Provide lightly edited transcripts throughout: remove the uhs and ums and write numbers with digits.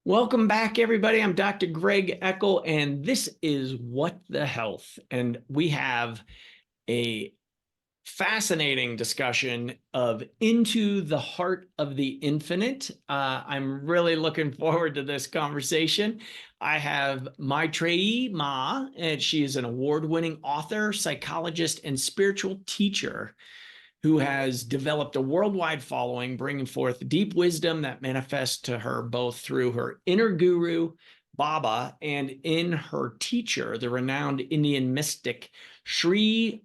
Welcome back, everybody. I'm Dr. Greg Eckel, and this is What the Health. And we have a fascinating discussion of Into the Heart of the Infinite. I'm really looking forward to this conversation. I have Maetreyii Ma, and she is an award-winning author, psychologist, and spiritual teacher who has developed a worldwide following, bringing forth deep wisdom that manifests to her both through her inner guru, Baba, and in her teacher, the renowned Indian mystic, Sri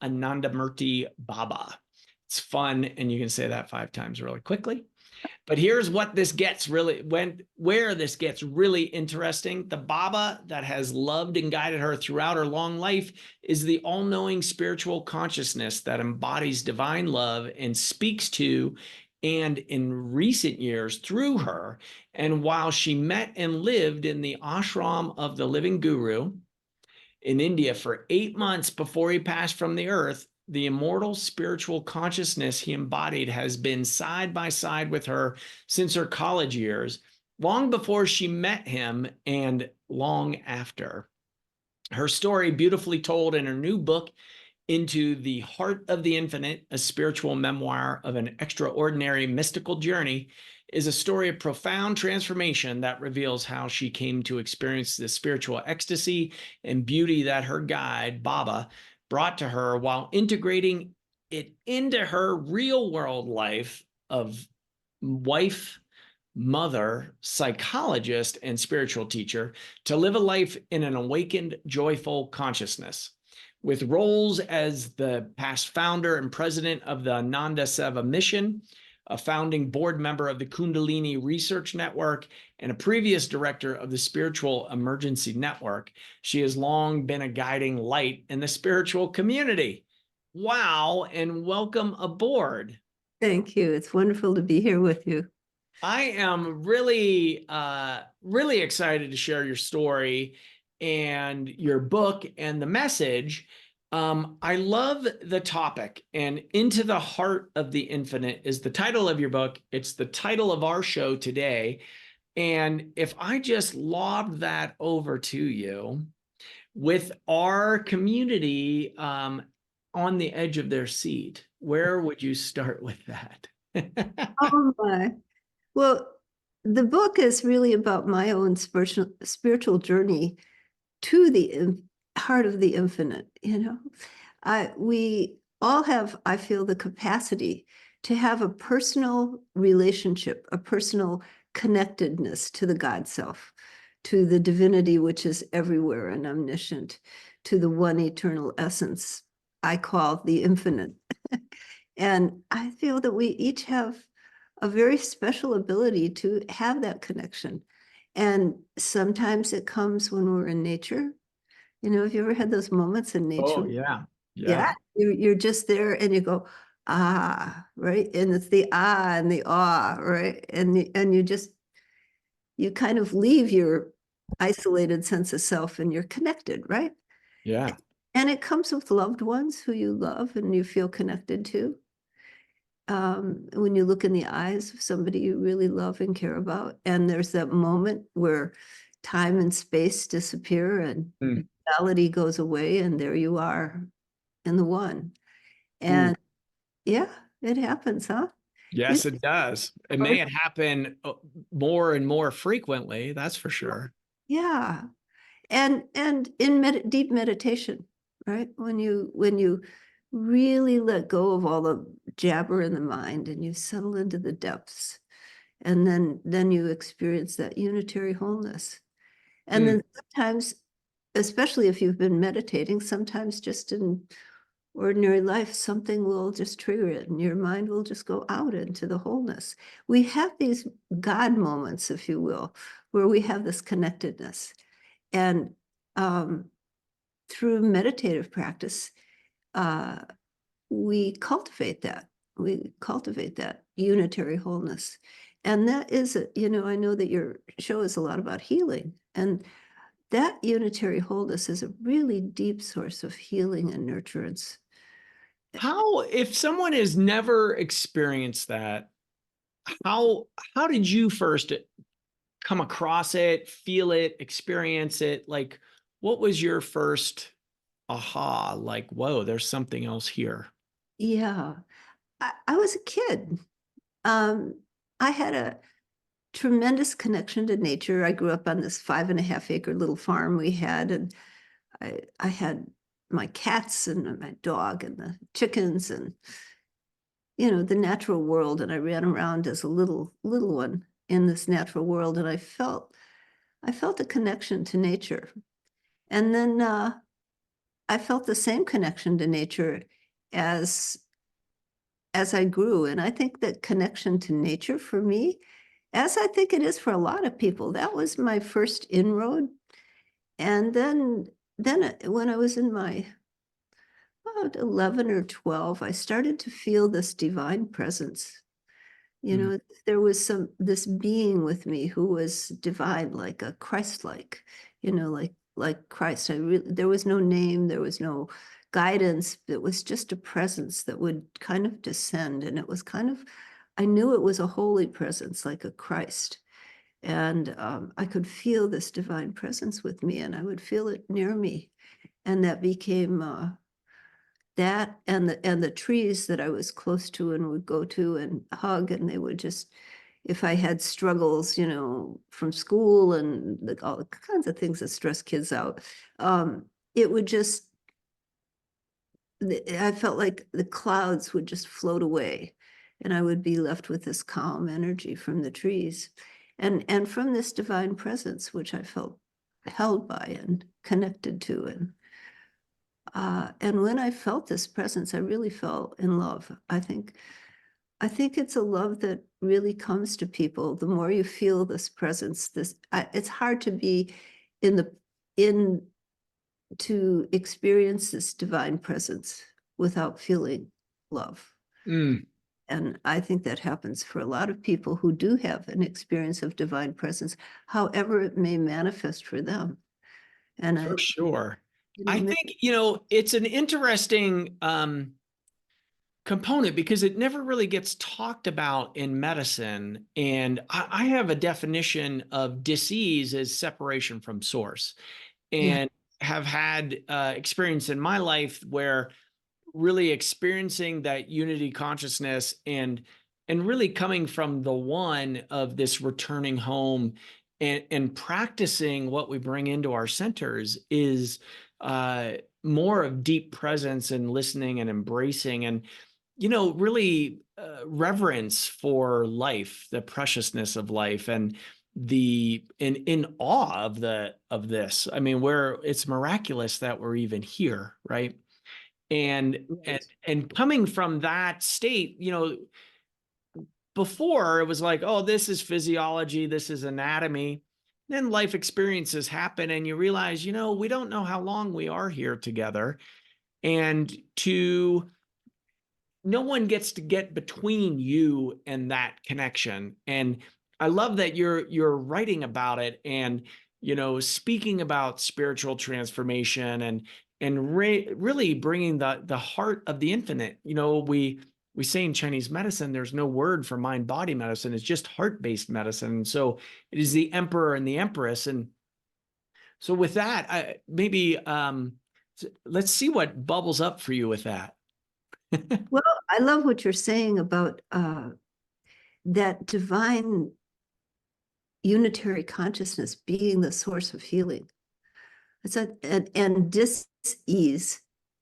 Anandamurti Baba. It's fun, and you can say that 5 times really quickly. But here's what this gets where this gets really interesting. The Baba that has loved and guided her throughout her long life is the all-knowing spiritual consciousness that embodies divine love and speaks to and in recent years through her. And while she met and lived in the ashram of the living guru in India for 8 months before he passed from the earth, the immortal spiritual consciousness he embodied has been side by side with her since her college years, long before she met him and long after. Her story, beautifully told in her new book, Into the Heart of the Infinite, a spiritual memoir of an extraordinary mystical journey, is a story of profound transformation that reveals how she came to experience the spiritual ecstasy and beauty that her guide, Baba, brought to her while integrating it into her real world life of wife, mother, psychologist, and spiritual teacher to live a life in an awakened, joyful consciousness. With roles as the past founder and president of the Ananda Seva Mission, a founding board member of the Kundalini Research Network, and a previous director of the Spiritual Emergency Network, she has long been a guiding light in the spiritual community. Wow, and welcome aboard. Thank you. It's wonderful to be here with you. I am really, really excited to share your story and your book and the message. I love the topic, and Into the Heart of the Infinite is the title of your book. It's the title of our show today. And if I just lobbed that over to you with our community on the edge of their seat, where would you start with that? Oh my. Well, the book is really about my own spiritual journey to the heart of the infinite. We all have, I feel, the capacity to have a personal relationship, a personal connectedness to the God self, to the divinity which is everywhere and omniscient, to the one eternal essence I call the infinite. And I feel that we each have a very special ability to have that connection. And sometimes it comes when we're in nature. Have you ever had those moments in nature? Oh, yeah. Yeah. You're just there and you go, ah, right? And it's the ah and the awe, right? And you kind of leave your isolated sense of self and you're connected, right? Yeah. And it comes with loved ones who you love and you feel connected to. When you look in the eyes of somebody you really love and care about, and there's that moment where time and space disappear and reality goes away, and there you are in the one. And yeah, it happens, huh? Yes, it does. It may happen more and more frequently, that's for sure. Yeah. And in deep meditation, right? When you really let go of all the jabber in the mind and you settle into the depths, and then you experience that unitary wholeness. And then sometimes, especially if you've been meditating, sometimes just in ordinary life, something will just trigger it and your mind will just go out into the wholeness. We have these God moments, if you will, where we have this connectedness. And through meditative practice, we cultivate that. We cultivate that unitary wholeness. And that is, I know that your show is a lot about healing. And that unitary wholeness is a really deep source of healing and nurturance. How, if someone has never experienced that, how did you first come across it, feel it, experience it? Like, what was your first aha? Like, whoa, there's something else here. Yeah. I was a kid. Um, I had a tremendous connection to nature. I grew up on this 5.5 acre little farm we had, and I had my cats and my dog and the chickens and the natural world. And I ran around as a little one in this natural world, and I felt a connection to nature. And then I felt the same connection to nature as I grew. And I think that connection to nature for me, as I think it is for a lot of people, that was my first inroad. And then when I was in my about 11 or 12, I started to feel this divine presence. Mm. There was this being with me who was divine, like a Christ-like, like Christ. There was no name, there was no guidance. It was just a presence that would kind of descend. And it was I knew it was a holy presence, like a Christ. And I could feel this divine presence with me, and I would feel it near me. And that became that, and the trees that I was close to and would go to and hug, and they would just, if I had struggles, from school and all the kinds of things that stress kids out, it would just, I felt like the clouds would just float away, and I would be left with this calm energy from the trees, and from this divine presence, which I felt held by and connected to. And when I felt this presence, I really fell in love. I think it's a love that really comes to people. The more you feel this presence, it's hard to be in to experience this divine presence without feeling love. Mm, And I think that happens for a lot of people who do have an experience of divine presence, however it may manifest for them. And for sure. I I, think, it's an interesting component because it never really gets talked about in medicine. And I have a definition of disease as separation from source, yeah, and have had experience in my life where really experiencing that unity consciousness and really coming from the one of this returning home and practicing what we bring into our centers is more of deep presence and listening and embracing and really reverence for life, the preciousness of life, and the in awe of this. I mean, where it's miraculous that we're even here, right? and and right. and coming from that state, before it was like, oh, this is physiology, this is anatomy. Then life experiences happen and you realize, we don't know how long we are here together. And no one gets to get between you and that connection. And I love that you're writing about it and speaking about spiritual transformation and really bringing the heart of the infinite. We say in Chinese medicine there's no word for mind body medicine, it's just heart based medicine. And so it is the emperor and the empress. And so with that, maybe let's see what bubbles up for you with that. Well, I love what you're saying about that divine unitary consciousness being the source of healing. And dis-ease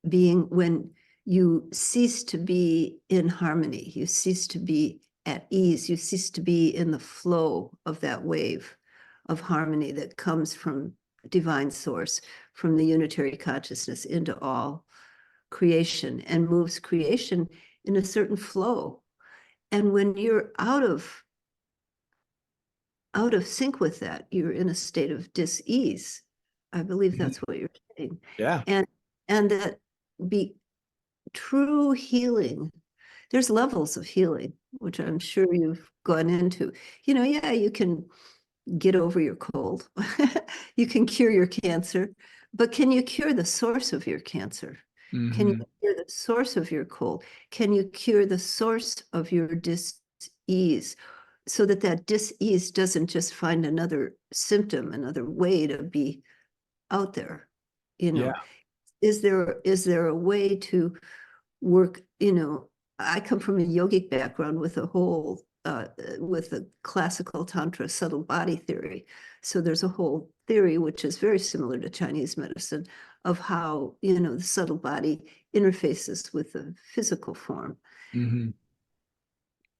being when you cease to be in harmony, you cease to be at ease, you cease to be in the flow of that wave of harmony that comes from divine source, from the unitary consciousness into all creation, and moves creation in a certain flow. And when you're out of sync with that, you're in a state of dis-ease. I believe Mhm. that's what you're saying. Yeah. And that be true healing. There's levels of healing, which I'm sure you've gone into. Yeah, you can get over your cold. You can cure your cancer, but can you cure the source of your cancer? Can you Hmm. cure the source of your cold? Can you cure the source of your dis-ease? so that that dis-ease doesn't just find another symptom, another way to be out there. Yeah. Is there a way to work? I come from a yogic background with with a classical tantra subtle body theory. So there's a whole theory which is very similar to Chinese medicine of how the subtle body interfaces with the physical form. Mm-hmm.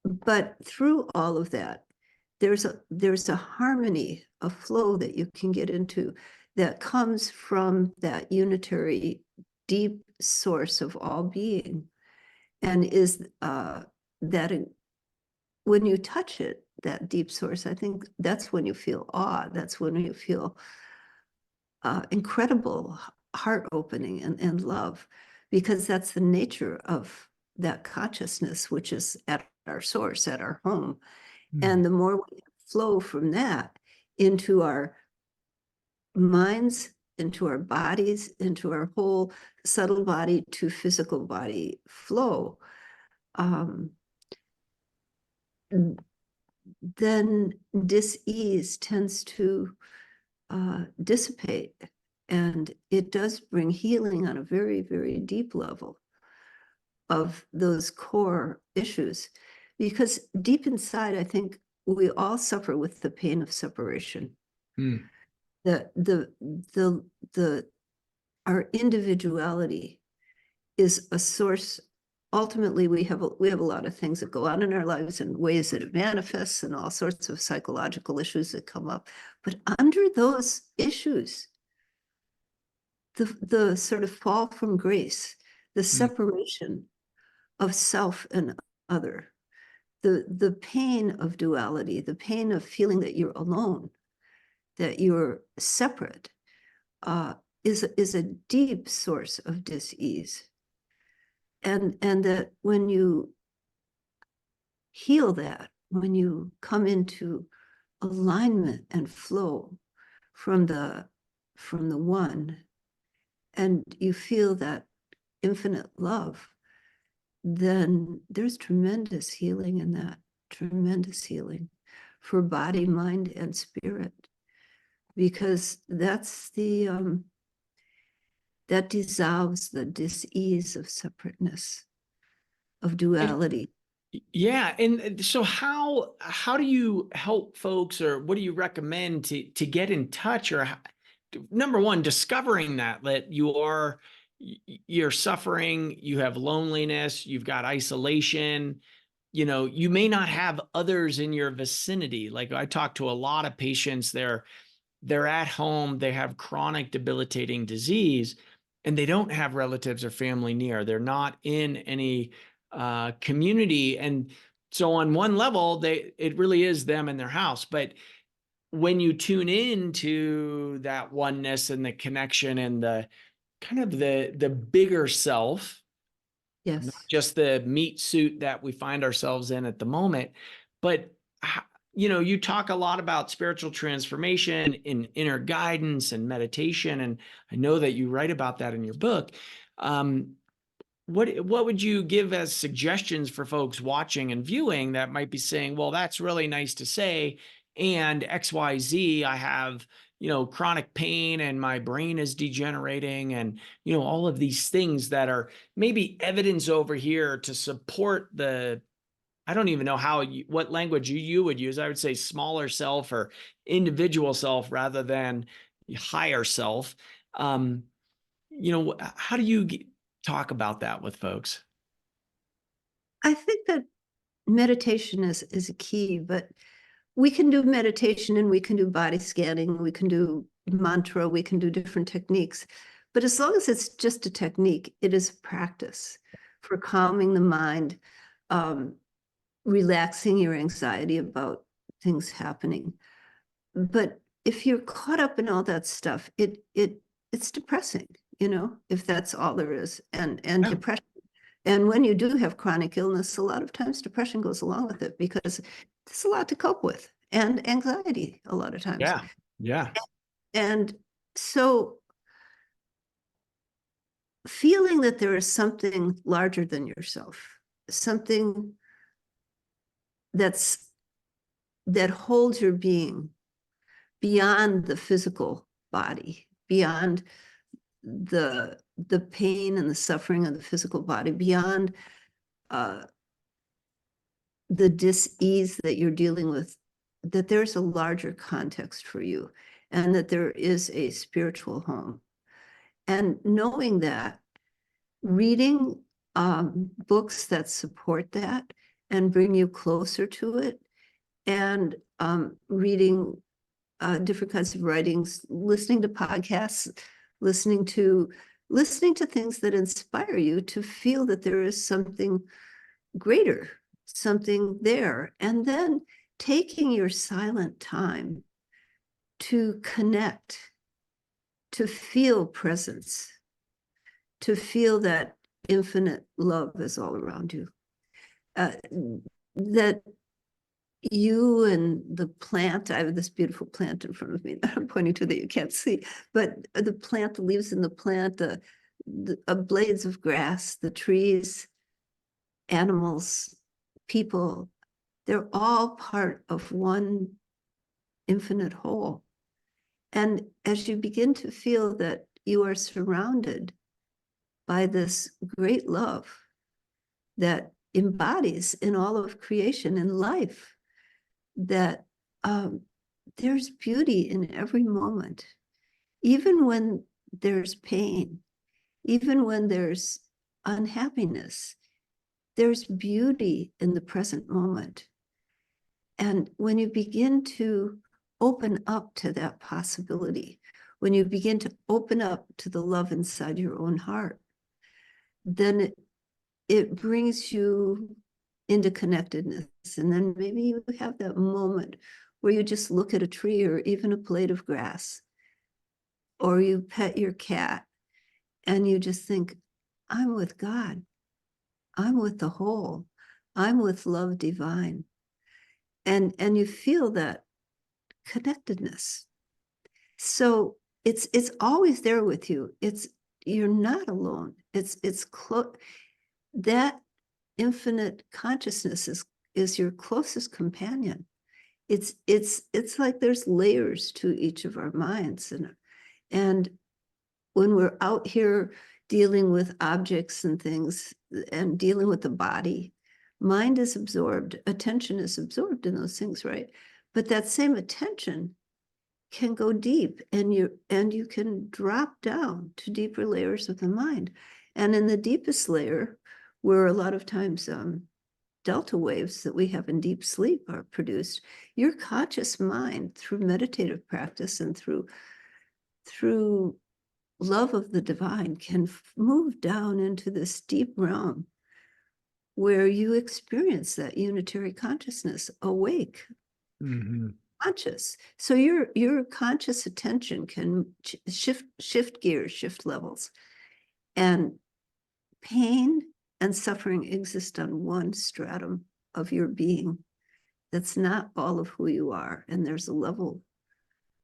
But through all of that, there's a harmony, a flow that you can get into that comes from that unitary deep source of all being, and is that when you touch it, that deep source, I think that's when you feel awe. That's when you feel incredible heart opening and love, because that's the nature of that consciousness, which is at our source, at our home. And the more we flow from that into our minds, into our bodies, into our whole subtle body to physical body flow, then dis-ease tends to dissipate. And it does bring healing on a very, very deep level of those core issues. Because deep inside, I think we all suffer with the pain of separation. Mm. Our individuality is a source. Ultimately, we have a lot of things that go on in our lives and ways that it manifests and all sorts of psychological issues that come up. But under those issues, the sort of fall from grace, the separation of self and other, the pain of duality, the pain of feeling that you're alone, that you're separate, is a deep source of dis-ease. And that when you heal that, when you come into alignment and flow from the one, and you feel that infinite love, then there's tremendous healing in that, tremendous healing for body, mind, and spirit, because that's that dissolves the dis-ease of separateness, of duality. Yeah, and so how do you help folks, or what do you recommend to get in touch, or number one, discovering that you're suffering, you have loneliness, you've got isolation, you may not have others in your vicinity. Like, I talk to a lot of patients, they're at home, they have chronic debilitating disease, and they don't have relatives or family near. They're not in any community. And so on one level, it really is them in their house. But when you tune into that oneness and the connection and the kind of the bigger self, not Yes. just the meat suit that we find ourselves in at the moment, but you talk a lot about spiritual transformation in inner guidance and meditation, and I know that you write about that in your book. What would you give as suggestions for folks watching and viewing that might be saying, well, that's really nice to say, and XYZ, I have chronic pain and my brain is degenerating, and all of these things that are maybe evidence over here to support I don't even know what language you would use. I would say smaller self or individual self rather than higher self. How do you talk about that with folks? I think that meditation is a key, but we can do meditation and we can do body scanning, we can do mantra, we can do different techniques. But as long as it's just a technique, it is practice for calming the mind, relaxing your anxiety about things happening. But if you're caught up in all that stuff, it's depressing, if that's all there is. And Yeah. depression. And when you do have chronic illness, a lot of times depression goes along with it because there's a lot to cope with, and anxiety a lot of times. Yeah. Yeah. And so feeling that there is something larger than yourself, something that's that holds your being beyond the physical body, beyond the pain and the suffering of the physical body, beyond the dis-ease that you're dealing with, that there's a larger context for you, and that there is a spiritual home. And knowing that, reading books that support that and bring you closer to it, and reading different kinds of writings, listening to podcasts, listening to things that inspire you to feel that there is something greater, something there, and then taking your silent time to connect, to feel presence, to feel that infinite love is all around you, that you and the plant, I have this beautiful plant in front of me that I'm pointing to that you can't see, but the plant, the leaves in the plant, the blades of grass, the trees, animals, people, they're all part of one infinite whole. And as you begin to feel that you are surrounded by this great love that embodies in all of creation and life, that there's beauty in every moment, even when there's pain, even when there's unhappiness, there's beauty in the present moment. And when you begin to open up to that possibility, when you begin to open up to the love inside your own heart, then it brings you into connectedness. And then maybe you have that moment where you just look at a tree or even a blade of grass, or you pet your cat and you just think, I'm with God. I'm with the whole. I'm with love divine. And you feel that connectedness. So it's always there with you. You're not alone. It's close. That infinite consciousness is your closest companion. It's like there's layers to each of our minds, and when we're out here dealing with objects and things and dealing with the body, mind is absorbed, attention is absorbed in those things, right? But that same attention can go deep, and you can drop down to deeper layers of the mind. And in the deepest layer, where a lot of times delta waves that we have in deep sleep are produced, your conscious mind, through meditative practice and through love of the divine, can move down into this deep realm where you experience that unitary consciousness, awake, conscious. So your conscious attention can shift gears, shift levels, and pain and suffering exist on one stratum of your being. That's not all of who you are. And there's a level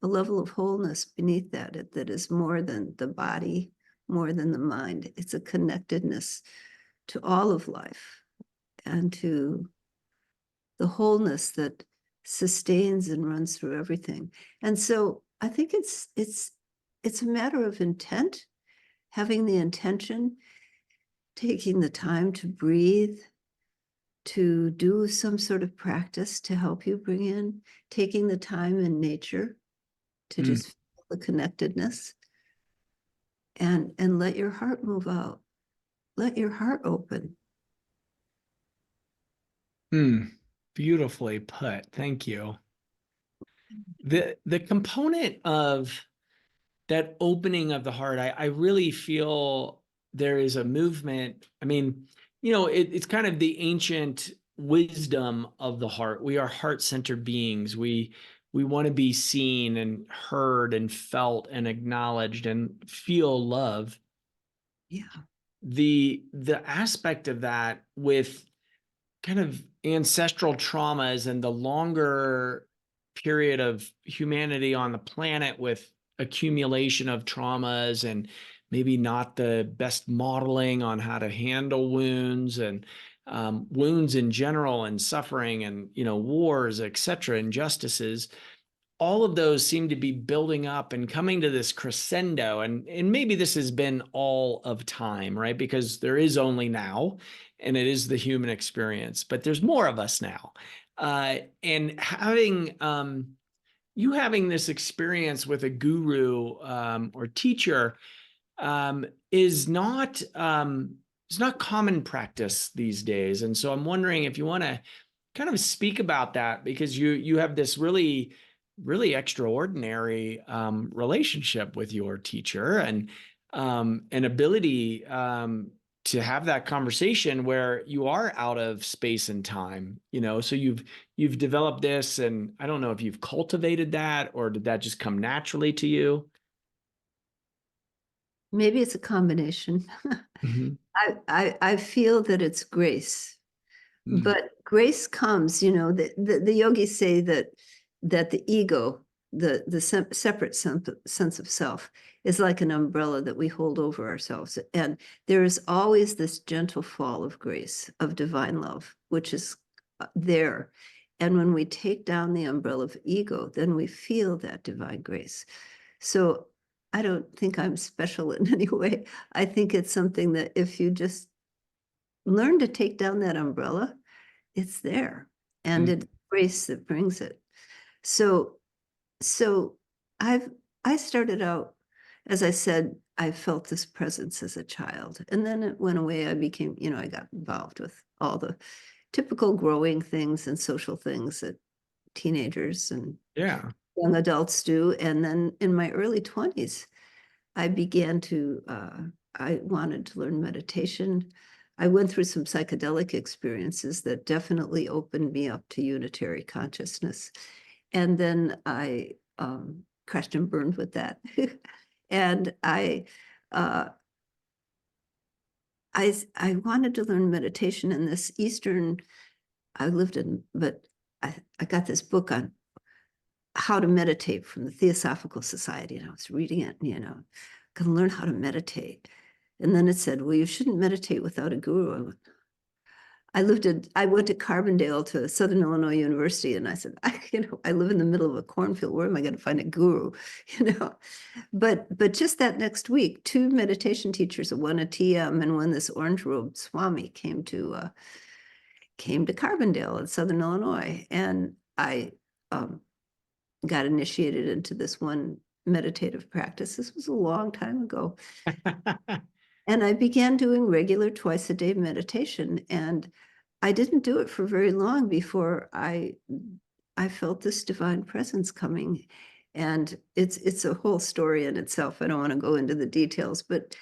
of wholeness beneath that is more than the body, more than the mind. It's a connectedness to all of life and to the wholeness that sustains and runs through everything. And so I think it's a matter of intent, having the intention, taking the time to breathe, to do some sort of practice to help you bring in, taking the time in nature to just feel the connectedness, and let your heart move out. Let your heart open. Beautifully put. Thank you. The component of that opening of the heart, I really feel there is a movement. I mean, it's kind of the ancient wisdom of the heart. We are heart-centered beings. We want to be seen and heard and felt and acknowledged and feel love. Yeah. The aspect of that with kind of ancestral traumas and the longer period of humanity on the planet with accumulation of traumas and maybe not the best modeling on how to handle wounds, and wounds in general and suffering and, wars, etc., injustices, all of those seem to be building up and coming to this crescendo. And maybe this has been all of time, right? Because there is only now, and it is the human experience, but there's more of us now. And having this experience with a guru or teacher is not it's not common practice these days. And so I'm wondering if you want to kind of speak about that, because you have this really extraordinary relationship with your teacher, and an ability to have that conversation where you are out of space and time, so you've developed this, and I don't know if you've cultivated that, or did that just come naturally to you? Maybe it's a combination. Mhm. I feel that it's grace, Mm. but grace comes, the yogis say that the ego, the separate sense of self, is like an umbrella that we hold over ourselves. And there is always this gentle fall of grace, of divine love, which is there. And when we take down the umbrella of ego, then we feel that divine grace. So I don't think I'm special in any way. I think it's something that if you just learn to take down that umbrella, it's there. And Mm. it's grace that brings it. So so I started out, as I said, I felt this presence as a child, and then it went away. I became, I got involved with all the typical growing things and social things that teenagers and Yeah. young adults do. And then in my early 20s, I began to, I wanted to learn meditation. I went through some psychedelic experiences that definitely opened me up to unitary consciousness. And then I crashed and burned with that. And uh, I wanted to learn meditation in this Eastern, I lived in, but I got this book on how to meditate from the Theosophical Society, and I was reading it, gonna learn how to meditate. And then it said, well, you shouldn't meditate without a guru. I went to Carbondale to Southern Illinois University, and I said, I live in the middle of a cornfield. Where am I going to find a guru? But just that next week, two meditation teachers, one a TM and one this orange robed Swami, came to Carbondale in Southern Illinois, and I got initiated into this one meditative practice. This was a long time ago. And I began doing regular twice a day meditation. And I didn't do it for very long before I felt this divine presence coming. And it's a whole story in itself. I don't want to go into the details, but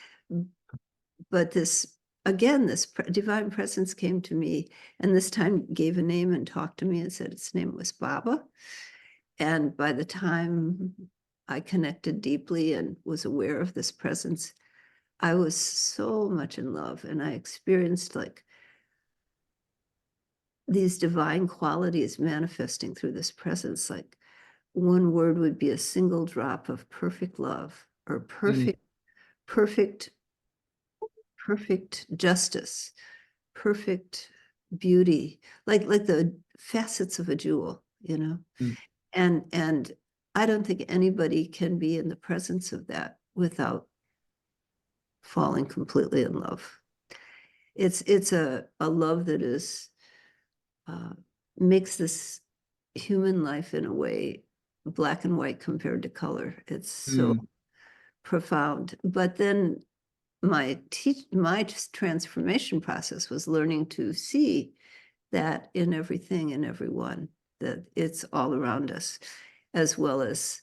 this, again, this divine presence came to me, and this time gave a name and talked to me and said its name was Baba. And by the time I connected deeply and was aware of this presence, I was so much in love, and I experienced like these divine qualities manifesting through this presence. Like one word would be a single drop of perfect love, or Mm. perfect justice, perfect beauty, like the facets of a jewel. Mm. And I don't think anybody can be in the presence of that without falling completely in love. It's a love that is makes this human life in a way black and white compared to color. It's so Mm. profound. But then my transformation process was learning to see that in everything and everyone, that it's all around us, as well as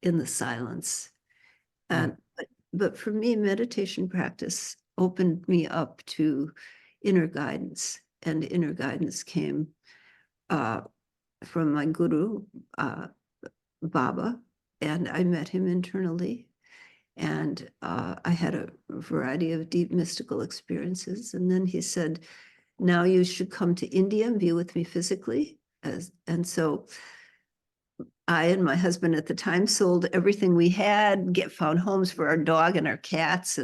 in the silence. Mm. And but for me, meditation practice opened me up to inner guidance, and inner guidance came uh, from my guru, Baba, and I met him internally. And I had a variety of deep mystical experiences. And then he said, now you should come to India and be with me physically. And so I and my husband at the time sold everything we had, found homes for our dog and our cats,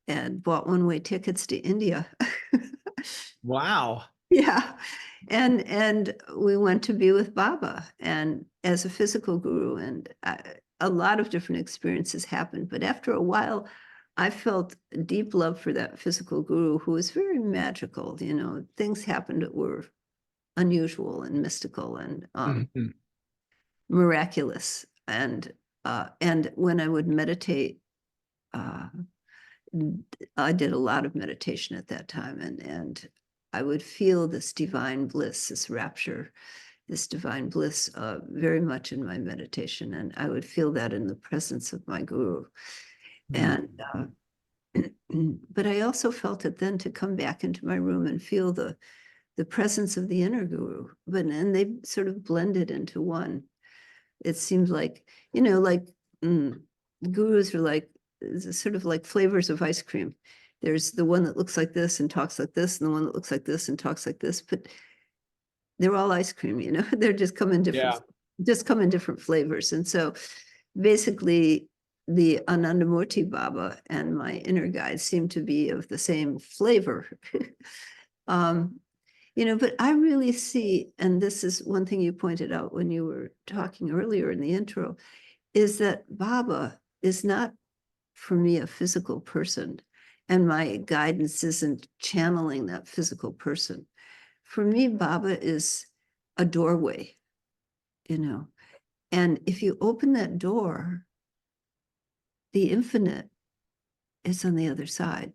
and bought one-way tickets to India. Wow. Yeah. And we went to be with Baba and as a physical guru, and a lot of different experiences happened. But after a while, I felt deep love for that physical guru who was very magical. You know, things happened that were unusual and mystical and Mhm. miraculous. And when I would meditate, uh, I did a lot of meditation at that time, and I would feel this divine bliss, this rapture, this divine bliss very much in my meditation. And I would feel that in the presence of my guru. Mm. And but I also felt it then to come back into my room and feel the presence of the inner guru. And they sort of blended into one. It seems like, you know, like gurus are like sort of like flavors of ice cream. There's the one that looks like this and talks like this, and the one that looks like this and talks like this, but they're all ice cream, you know, they're Yeah. just come in different flavors. And so basically the Anandamurti Baba and my inner guide seem to be of the same flavor. um, you know, but I really see, and this is one thing you pointed out when you were talking earlier in the intro, is that Baba is not for me a physical person, and my guidance isn't channeling that physical person. For me, Baba is a doorway, you know, and if you open that door, the infinite is on the other side.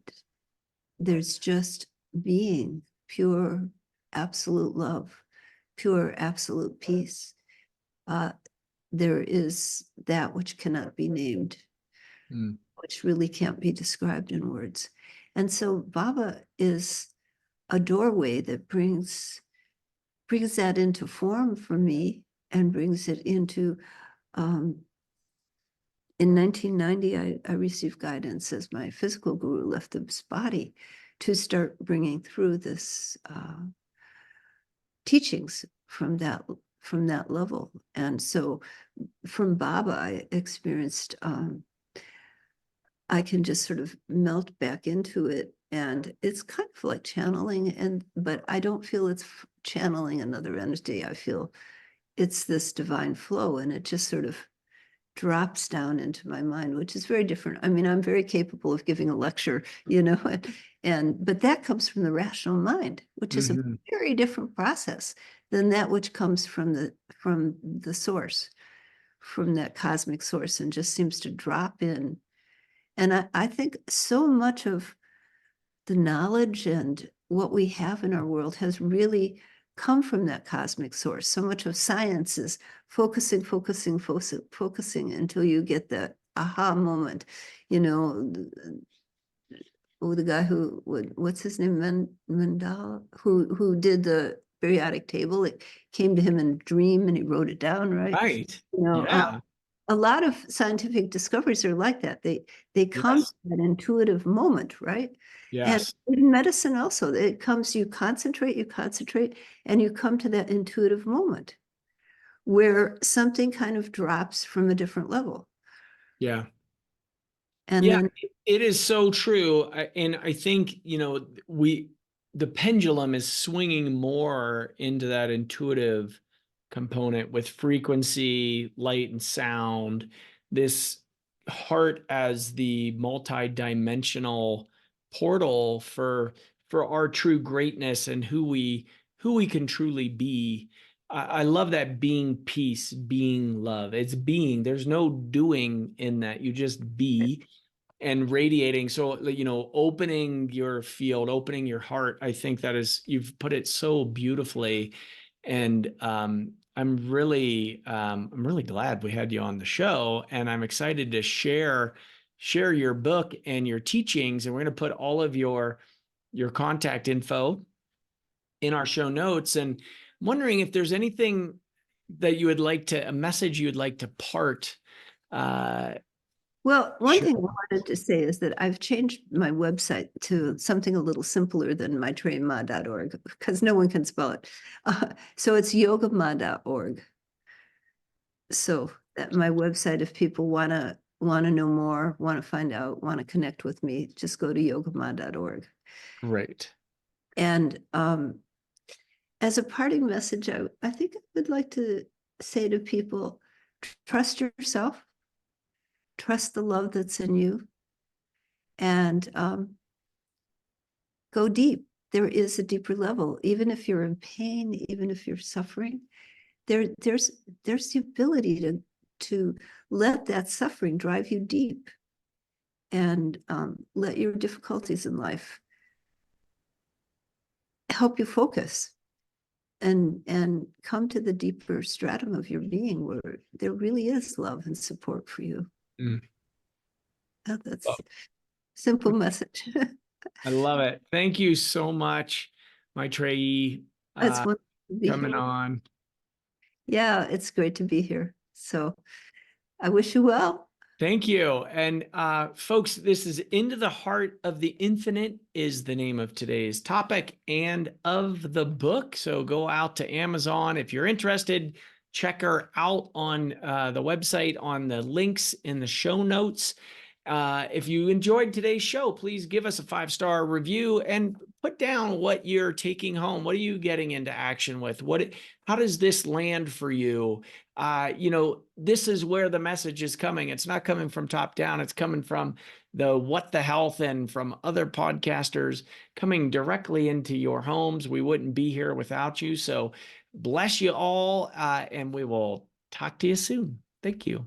There's just being, pure, absolute love, pure, absolute peace. Uh, there is that which cannot be named, Mm. which really can't be described in words. And so Baba is a doorway that brings that into form for me and brings it into in 1990, I received guidance as my physical guru left this body to start bringing through this teachings from that level. And so from Baba, I experienced I can just sort of melt back into it, and it's kind of like channeling, but I don't feel it's channeling another entity. I feel it's this divine flow, and it just sort of drops down into my mind, which is very different. I mean, I'm very capable of giving a lecture, you know, but that comes from the rational mind, which is a Mhm. very different process than that which comes from the source, from that cosmic source, and just seems to drop in. And I think so much of the knowledge and what we have in our world has really come from that cosmic source. So much of science is focusing until you get that aha moment. You know, the guy who what's his name, Mendel, who did the periodic table. It came to him in a dream and he wrote it down, right? Right. You know, Yeah. a lot of scientific discoveries are like that. They come to Yes. that intuitive moment, right? And Yes. in medicine also, it comes, you concentrate, and you come to that intuitive moment where something kind of drops from a different level. Yeah. And Yeah, then, it is so true. And I think, the pendulum is swinging more into that intuitive component with frequency, light, and sound. This heart as the multi-dimensional portal for our true greatness and who we can truly be. I love that being peace, being love. It's being. There's no doing in that. You just be and radiating. So, opening your field, opening your heart, I think that is, you've put it so beautifully. And I'm really glad we had you on the show, and I'm excited to share your book and your teachings. And we're going to put all of your contact info in our show notes. And I'm wondering if there's anything that you would like to, a message you'd like to part. Uh, well, one Sure. thing I wanted to say is that I've changed my website to something a little simpler than maetreyima.org because no one can spell it. So it's yogama.org. So that my website, if people wanna know more, want to find out, want to connect with me, just go to yogama.org. Great. And as a parting message, I think I would like to say to people, trust yourself, trust the love that's in you, and go deep. There is a deeper level. Even if you're in pain, even if you're suffering, there's the ability to let that suffering drive you deep, and let your difficulties in life help you focus and come to the deeper stratum of your being where there really is love and support for you. Mm. That's a simple message. I love it. Thank you so much, Maetreyii, That's wonderful to be coming here. on. Yeah, it's great to be here. So I wish you well. Thank you. And folks, this is Into the Heart of the Infinite is the name of today's topic and of the book. So go out to Amazon. If you're interested, check her out on the website on the links in the show notes. If you enjoyed today's show, please give us a 5-star review and put down what you're taking home. What are you getting into action with? How does this land for you? This is where the message is coming. It's not coming from top down. It's coming from the What the Health and from other podcasters coming directly into your homes. We wouldn't be here without you. So bless you all. And we will talk to you soon. Thank you.